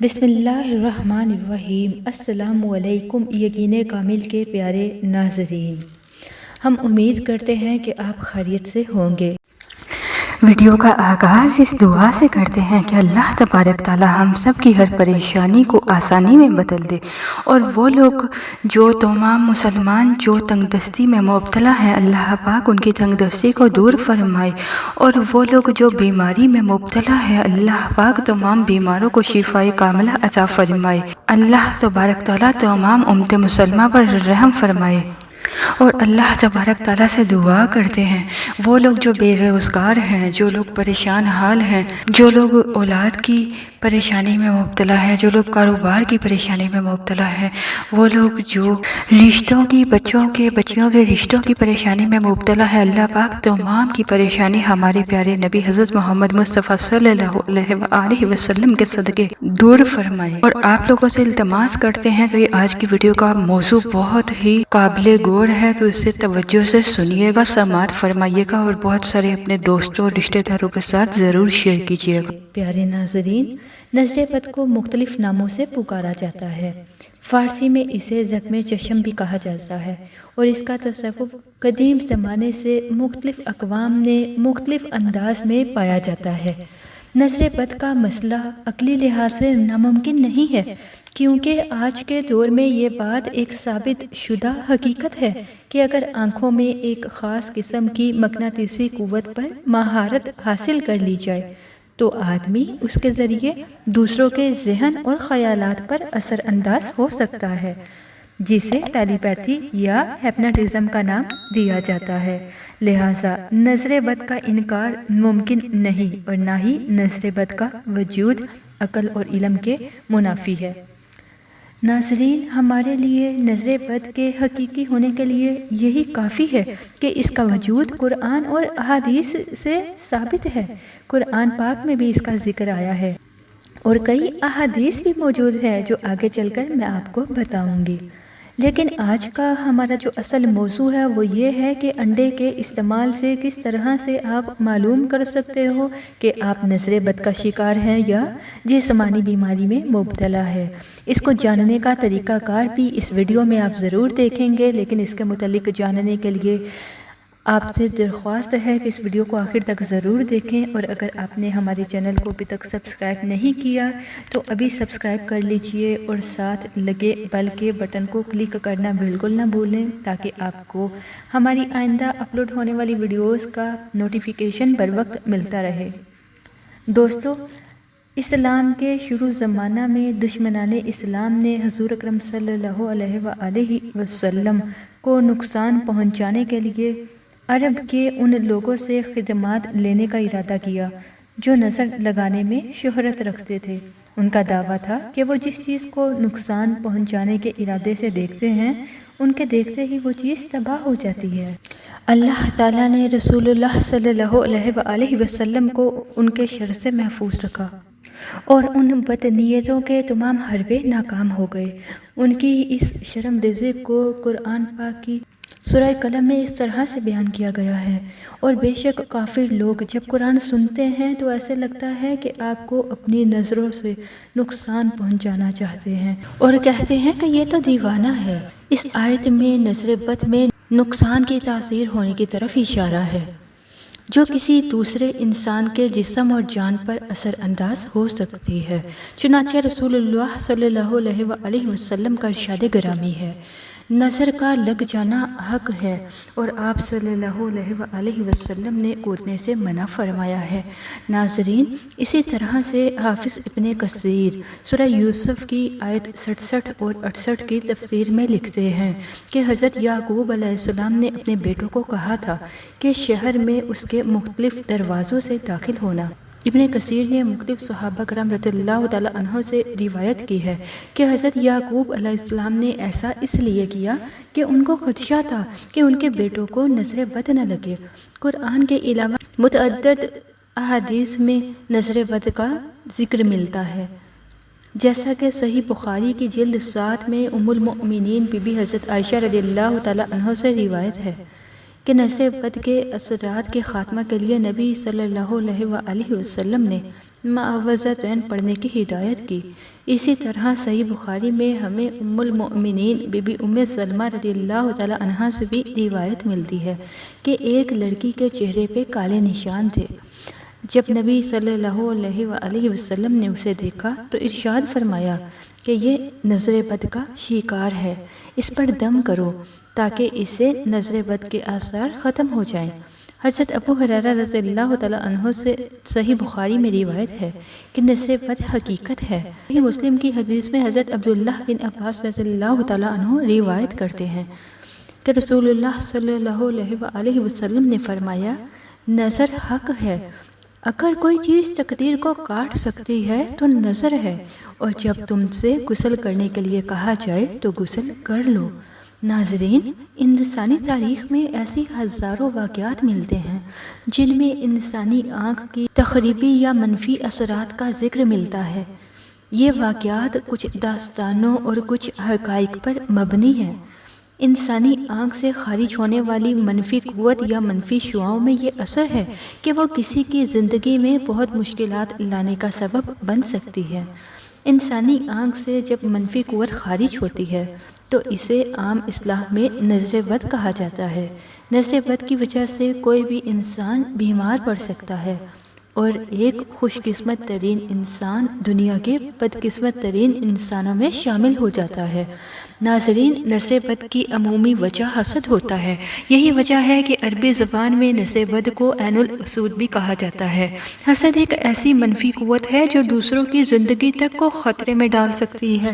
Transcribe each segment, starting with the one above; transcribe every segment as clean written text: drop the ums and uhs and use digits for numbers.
بسم اللہ الرحمن الرحیم۔ السلام علیکم یقین کامل کے پیارے ناظرین، ہم امید کرتے ہیں کہ آپ خیریت سے ہوں گے۔ ویڈیو کا آغاز اس دعا سے کرتے ہیں کہ اللہ تبارک تعالی ہم سب کی ہر پریشانی کو آسانی میں بدل دے، اور وہ لوگ جو تمام مسلمان جو تنگ دستی میں مبتلا ہیں، اللہ پاک ان کی تنگ دستی کو دور فرمائے، اور وہ لوگ جو بیماری میں مبتلا ہیں، اللہ پاک تمام بیماروں کو شفائے کاملہ عطا فرمائے۔ اللہ تبارک تعالی تمام امت مسلمہ پر رحم فرمائے، اور اللہ تبارک تعالیٰ سے دعا کرتے ہیں وہ لوگ جو بے روزگار ہیں، جو لوگ پریشان حال ہیں، جو لوگ اولاد کی پریشانی میں مبتلا ہیں، جو لوگ کاروبار کی پریشانی میں مبتلا ہیں، وہ لوگ جو رشتوں کی بچیوں کے رشتوں کی پریشانی میں مبتلا ہے، اللہ پاک تمام کی پریشانی ہمارے پیارے نبی حضرت محمد مصطفیٰ صلی اللہ علیہ وآلہ وسلم کے صدقے دور فرمائے۔ اور آپ لوگوں سے التماس کرتے ہیں کہ آج کی ویڈیو کا موضوع بہت ہی قابل غور ہے، تو اسے توجہ سے سنیے گا، سماعت فرمائیے گا، اور بہت سارے اپنے دوستوں اور رشتہ داروں کے ساتھ ضرور شیئر کیجیے گا۔ پیارے ناظرین، نظر بد کو مختلف ناموں سے پکارا جاتا ہے۔ فارسی میں اسے زخم چشم بھی کہا جاتا ہے، اور اس کا تصور قدیم زمانے سے مختلف اقوام نے مختلف انداز میں پایا جاتا ہے۔ نظر بد کا مسئلہ عقلی لحاظ سے ناممکن نہیں ہے، کیونکہ آج کے دور میں یہ بات ایک ثابت شدہ حقیقت ہے کہ اگر آنکھوں میں ایک خاص قسم کی مقناطیسی قوت پر مہارت حاصل کر لی جائے تو آدمی اس کے ذریعے دوسروں کے ذہن اور خیالات پر اثر انداز ہو سکتا ہے، جسے ٹیلی پیتھی یا ہپناٹزم کا نام دیا جاتا ہے۔ لہٰذا نظر بد کا انکار ممکن نہیں، اور نہ ہی نظر بد کا وجود عقل اور علم کے منافی ہے۔ ناظرین، ہمارے لیے نظر بد کے حقیقی ہونے کے لیے یہی کافی ہے کہ اس کا وجود قرآن اور احادیث سے ثابت ہے۔ قرآن پاک میں بھی اس کا ذکر آیا ہے، اور کئی احادیث بھی موجود ہے جو آگے چل کر میں آپ کو بتاؤں گی۔ لیکن آج کا ہمارا جو اصل موضوع ہے وہ یہ ہے کہ انڈے کے استعمال سے کس طرح سے آپ معلوم کر سکتے ہو کہ آپ نظر بد کا شکار ہیں یا جسمانی بیماری میں مبتلا ہے۔ اس کو جاننے کا طریقہ کار بھی اس ویڈیو میں آپ ضرور دیکھیں گے، لیکن اس کے متعلق جاننے کے لیے آپ سے درخواست ہے کہ اس ویڈیو کو آخر تک ضرور دیکھیں، اور اگر آپ نے ہمارے چینل کو ابھی تک سبسکرائب نہیں کیا تو ابھی سبسکرائب کر لیجئے، اور ساتھ لگے بیل کے بٹن کو کلک کرنا بالکل نہ بھولیں تاکہ آپ کو ہماری آئندہ اپلوڈ ہونے والی ویڈیوز کا نوٹیفیکیشن بر وقت ملتا رہے۔ دوستو، اسلام کے شروع زمانہ میں دشمنان اسلام نے حضور اکرم صلی اللہ علیہ وآلہ وسلم کو نقصان پہنچانے کے لیے عرب کے ان لوگوں سے خدمات لینے کا ارادہ کیا جو نظر لگانے میں شہرت رکھتے تھے۔ ان کا دعویٰ تھا کہ وہ جس چیز کو نقصان پہنچانے کے ارادے سے دیکھتے ہیں، ان کے دیکھتے ہی وہ چیز تباہ ہو جاتی ہے۔ اللہ تعالیٰ نے رسول اللہ صلی اللہ علیہ وآلہ وسلم کو ان کے شر سے محفوظ رکھا، اور ان بد نیتوں کے تمام حربے ناکام ہو گئے۔ ان کی اس شرم ریزی کو قرآن پاک کی سورہ قلم میں اس طرح سے بیان کیا گیا ہے، اور بے شک کافر لوگ جب قرآن سنتے ہیں تو ایسے لگتا ہے کہ آپ کو اپنی نظروں سے نقصان پہنچانا چاہتے ہیں، اور کہتے ہیں کہ یہ تو دیوانہ ہے۔ اس آیت میں نظر بد میں نقصان کی تاثیر ہونے کی طرف اشارہ ہے، جو کسی دوسرے انسان کے جسم اور جان پر اثر انداز ہو سکتی ہے۔ چنانچہ رسول اللہ صلی اللہ علیہ وآلہ وسلم کا ارشاد گرامی ہے، نظر کا لگ جانا حق ہے، اور آپ صلی اللہ علیہ وآلہ وسلم نے کودنے سے منع فرمایا ہے۔ ناظرین، اسی طرح سے حافظ ابن کثیر سورہ یوسف کی آیت 67 اور 68 کی تفسیر میں لکھتے ہیں کہ حضرت یعقوب علیہ السلام نے اپنے بیٹوں کو کہا تھا کہ شہر میں اس کے مختلف دروازوں سے داخل ہونا۔ ابن کثیر نے مختلف صحابہ کرام رضی اللہ تعالیٰ عنہ سے روایت کی ہے کہ حضرت یعقوب علیہ السلام نے ایسا اس لیے کیا کہ ان کو خدشہ تھا کہ ان کے بیٹوں کو نظر بد نہ لگے۔ قرآن کے علاوہ متعدد احادیث میں نظر بد کا ذکر ملتا ہے، جیسا کہ صحیح بخاری کی جلد 7 میں ام المؤمنین بی بی حضرت عائشہ رضی اللہ تعالیٰ عنہ سے روایت ہے کہ نظر بد کے اثرات کے خاتمہ کے لیے نبی صلی اللہ علیہ وآلہ وسلم نے معوذتین پڑھنے کی ہدایت کی۔ اسی طرح صحیح بخاری میں ہمیں ام المؤمنین بی بی ام سلمہ رضی اللہ تعالی عنہا سے بھی روایت ملتی ہے کہ ایک لڑکی کے چہرے پہ کالے نشان تھے۔ جب نبی صلی اللہ علیہ وآلہ وسلم نے اسے دیکھا تو ارشاد فرمایا کہ یہ نظر بد کا شکار ہے، اس پر دم کرو تاکہ اس سے نظر بد کے آثار ختم ہو جائیں۔ حضرت ابو ہریرہ رضی اللہ تعالیٰ عنہ سے صحیح بخاری میں روایت ہے کہ نظر بد حقیقت ہے۔ صحیح مسلم کی حدیث میں حضرت عبداللہ بن عباس رضی اللہ تعالیٰ عنہ روایت کرتے ہیں کہ رسول اللہ صلی اللہ علیہ وآلہ وسلم نے فرمایا، نظر حق ہے، اگر کوئی چیز تقدیر کو کاٹ سکتی ہے تو نظر ہے، اور جب تم سے غسل کرنے کے لیے کہا جائے تو غسل کر لو۔ ناظرین، انسانی تاریخ میں ایسی ہزاروں واقعات ملتے ہیں جن میں انسانی آنکھ کی تخریبی یا منفی اثرات کا ذکر ملتا ہے۔ یہ واقعات کچھ داستانوں اور کچھ حقائق پر مبنی ہیں۔ انسانی آنکھ سے خارج ہونے والی منفی قوت یا منفی شعاؤں میں یہ اثر ہے کہ وہ کسی کی زندگی میں بہت مشکلات لانے کا سبب بن سکتی ہے۔ انسانی آنکھ سے جب منفی قوت خارج ہوتی ہے تو اسے عام اصطلاح میں نظر بد کہا جاتا ہے۔ نظر بد کی وجہ سے کوئی بھی انسان بیمار پڑ سکتا ہے اور ایک خوش قسمت ترین انسان دنیا کے بدقسمت ترین انسانوں میں شامل ہو جاتا ہے۔ ناظرین، نظر بد کی عمومی وجہ حسد ہوتا ہے۔ یہی وجہ ہے کہ عربی زبان میں نظر بد کو عین الحسود بھی کہا جاتا ہے۔ حسد ایک ایسی منفی قوت ہے جو دوسروں کی زندگی تک کو خطرے میں ڈال سکتی ہے۔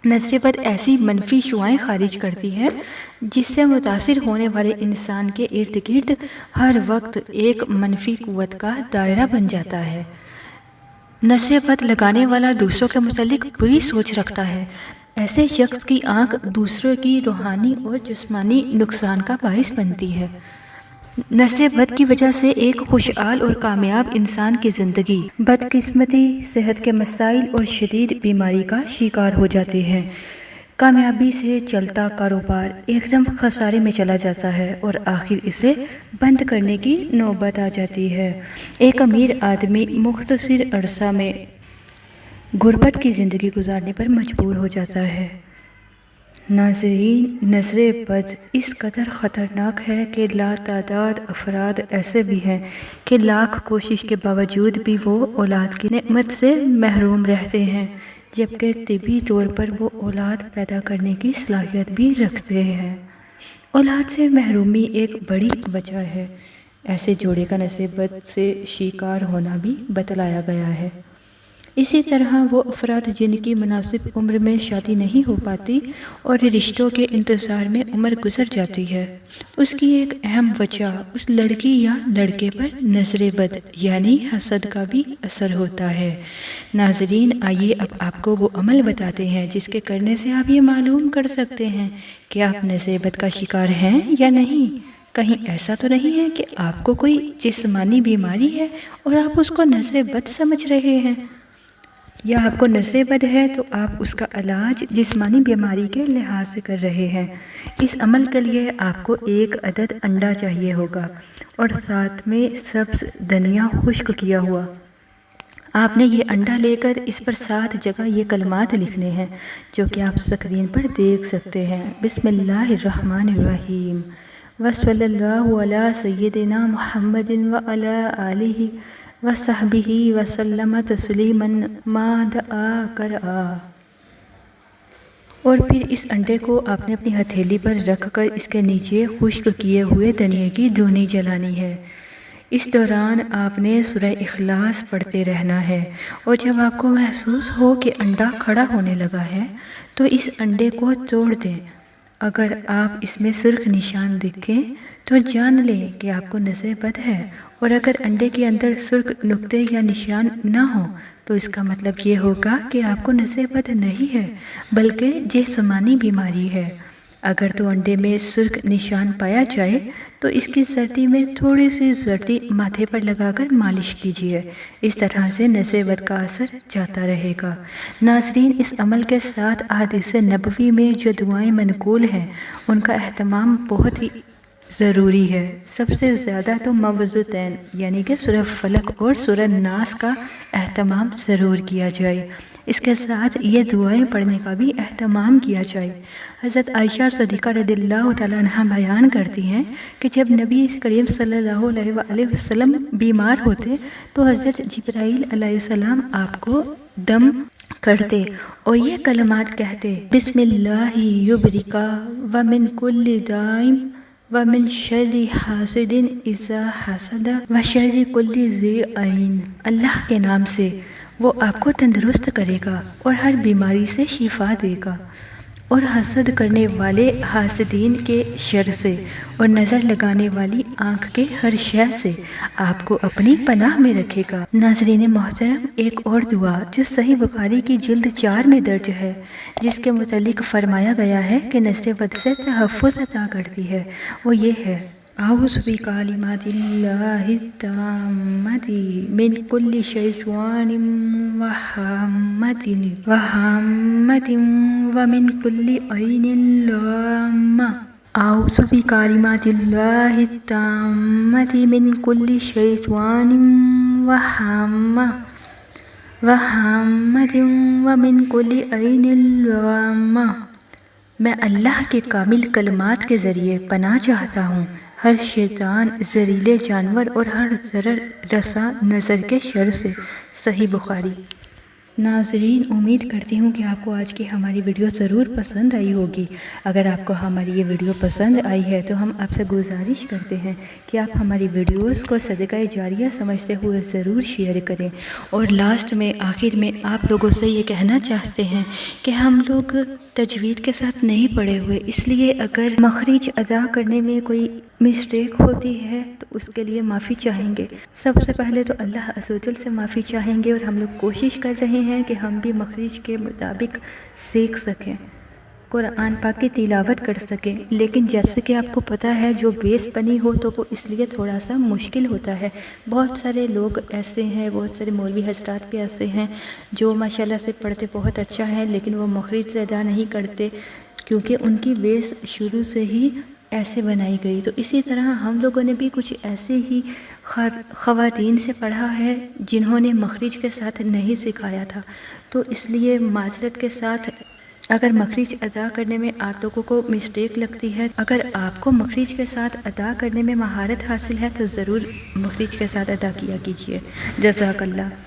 نظر بد ایسی منفی شعائیں خارج کرتی ہے جس سے متاثر ہونے والے انسان کے ارد گرد ہر وقت ایک منفی قوت کا دائرہ بن جاتا ہے۔ نظر بد لگانے والا دوسروں کے متعلق بری سوچ رکھتا ہے۔ ایسے شخص کی آنکھ دوسروں کی روحانی اور جسمانی نقصان کا باعث بنتی ہے۔ نظر بد کی وجہ سے ایک خوشحال اور کامیاب انسان کی زندگی بدقسمتی، صحت کے مسائل اور شدید بیماری کا شکار ہو جاتی ہے۔ کامیابی سے چلتا کاروبار ایک دم خسارے میں چلا جاتا ہے اور آخر اسے بند کرنے کی نوبت آ جاتی ہے۔ ایک امیر آدمی مختصر عرصہ میں غربت کی زندگی گزارنے پر مجبور ہو جاتا ہے۔ ناظرین، نظر بد اس قدر خطرناک ہے کہ لاتعداد افراد ایسے بھی ہیں کہ لاکھ کوشش کے باوجود بھی وہ اولاد کی نعمت سے محروم رہتے ہیں، جبکہ طبی طور پر وہ اولاد پیدا کرنے کی صلاحیت بھی رکھتے ہیں۔ اولاد سے محرومی ایک بڑی وجہ ہے۔ ایسے جوڑے کا نظر بد سے شکار ہونا بھی بتلایا گیا ہے۔ اسی طرح وہ افراد جن کی مناسب عمر میں شادی نہیں ہو پاتی اور رشتوں کے انتظار میں عمر گزر جاتی ہے، اس کی ایک اہم وجہ اس لڑکی یا لڑکے پر نظر بد یعنی حسد کا بھی اثر ہوتا ہے۔ ناظرین، آئیے اب آپ کو وہ عمل بتاتے ہیں جس کے کرنے سے آپ یہ معلوم کر سکتے ہیں کہ آپ نظر بد کا شکار ہیں یا نہیں۔ کہیں ایسا تو نہیں ہے کہ آپ کو کوئی جسمانی بیماری ہے اور آپ اس کو نظر بد سمجھ رہے ہیں، یا آپ کو نظر بد ہے تو آپ اس کا علاج جسمانی بیماری کے لحاظ سے کر رہے ہیں۔ اس عمل کے لیے آپ کو ایک عدد انڈا چاہیے ہوگا اور ساتھ میں سبز دھنیا خشک کیا ہوا۔ آپ نے یہ انڈا لے کر اس پر 7 جگہ یہ کلمات لکھنے ہیں جو کہ آپ اسکرین پر دیکھ سکتے ہیں۔ بسم اللہ الرحمن الرحیم، وصلی اللہ علی سیدنا محمد وعلی آلہ وصحبہ وسلم تسلیما ما دعا کرآ۔ اور پھر اس انڈے کو آپ نے اپنی ہتھیلی پر رکھ کر اس کے نیچے خشک کیے ہوئے دھنیا کی دھونی جلانی ہے۔ اس دوران آپ نے سورہ اخلاص پڑھتے رہنا ہے، اور جب آپ کو محسوس ہو کہ انڈا کھڑا ہونے لگا ہے تو اس انڈے کو توڑ دیں۔ اگر آپ اس میں سرخ نشان دیکھیں تو جان لیں کہ آپ کو نظر بد ہے، اور اگر انڈے کے اندر سرخ نقطے یا نشان نہ ہو تو اس کا مطلب یہ ہوگا کہ آپ کو نظر بد نہیں ہے بلکہ جسمانی بیماری ہے۔ اگر تو انڈے میں سرخ نشان پایا جائے تو اس کی زردی میں تھوڑی سی زردی ماتھے پر لگا کر مالش کیجیے۔ اس طرح سے نظر بد کا اثر جاتا رہے گا۔ ناظرین، اس عمل کے ساتھ احادیث نبوی میں جو دعائیں منقول ہیں ان کا اہتمام بہت ہی ضروری ہے۔ سب سے زیادہ تو موعظتین یعنی کہ سورہ فلق اور سورہ ناس کا اہتمام ضرور کیا جائے۔ اس کے ساتھ یہ دعائیں پڑھنے کا بھی اہتمام کیا جائے۔ حضرت عائشہ صدیقہ رضی اللہ تعالیٰ عنہ بیان کرتی ہیں کہ جب نبی کریم صلی اللہ علیہ وآلہ وسلم بیمار ہوتے تو حضرت جبرائیل علیہ السلام آپ کو دم کرتے اور یہ کلمات کہتے: بسم اللہ یبرکا ومن کل دائم ومن شر حاسد اذا حسد وشر کل ذی عین۔ اللہ کے نام سے وہ آپ کو تندرست کرے گا اور ہر بیماری سے شفا دے گا، اور حسد کرنے والے حاسدین کے شر سے اور نظر لگانے والی آنکھ کے ہر شر سے آپ کو اپنی پناہ میں رکھے گا۔ ناظرین محترم، ایک اور دعا جو صحیح بخاری کی جلد 4 میں درج ہے، جس کے متعلق فرمایا گیا ہے کہ نس بد سے تحفظ عطا کرتی ہے، وہ یہ ہے: اعوذ بکلمات اللہ التامۃ من کل شیطان وہامۃ ومن کل عین لامہ۔ اعوذ بکلمات اللہ التامۃ من کل شیطان وہامۃ ومن کل عین لامہ۔ میں اللہ کے کامل کلمات کے ذریعے پناہ چاہتا ہوں ہر شیطان، زہریلے جانور اور ہر ضرر رساں نظر کے شر سے۔ صحیح بخاری۔ ناظرین، امید کرتی ہوں کہ آپ کو آج کی ہماری ویڈیو ضرور پسند آئی ہوگی۔ اگر آپ کو ہماری یہ ویڈیو پسند آئی ہے تو ہم آپ سے گزارش کرتے ہیں کہ آپ ہماری ویڈیوز کو صدقہ جاریہ سمجھتے ہوئے ضرور شیئر کریں، اور لاسٹ میں آخر میں آپ لوگوں سے یہ کہنا چاہتے ہیں کہ ہم لوگ تجوید کے ساتھ نہیں پڑھے ہوئے، اس لیے اگر مخرج ادا کرنے میں کوئی مسٹیک ہوتی ہے تو اس کے لیے معافی چاہیں گے۔ سب سے پہلے تو اللہ عز و جل سے معافی چاہیں گے، اور ہم لوگ کوشش کر رہے ہیں کہ ہم بھی مخرج کے مطابق سیکھ سکیں، قرآن پاک کی تلاوت کر سکیں، لیکن جیسے کہ آپ کو پتہ ہے جو بیس بنی ہو تو وہ اس لیے تھوڑا سا مشکل ہوتا ہے۔ بہت سارے لوگ ایسے ہیں، بہت سارے مولوی حضرات بھی ایسے ہیں جو ماشاءاللہ سے پڑھتے بہت اچھا ہے، لیکن وہ مخرج سے ادا نہیں کرتے کیونکہ ان کی بیس شروع سے ہی ایسے بنائی گئی۔ تو اسی طرح ہم لوگوں نے بھی کچھ ایسے ہی خواتین سے پڑھا ہے جنہوں نے مخرج کے ساتھ نہیں سکھایا تھا، تو اس لیے معذرت کے ساتھ اگر مخرج ادا کرنے میں آپ لوگوں کو مسٹیک لگتی ہے، اگر آپ کو مخرج کے ساتھ ادا کرنے میں مہارت حاصل ہے تو ضرور مخرج کے ساتھ ادا کیا کیجیے۔ جزاک اللہ۔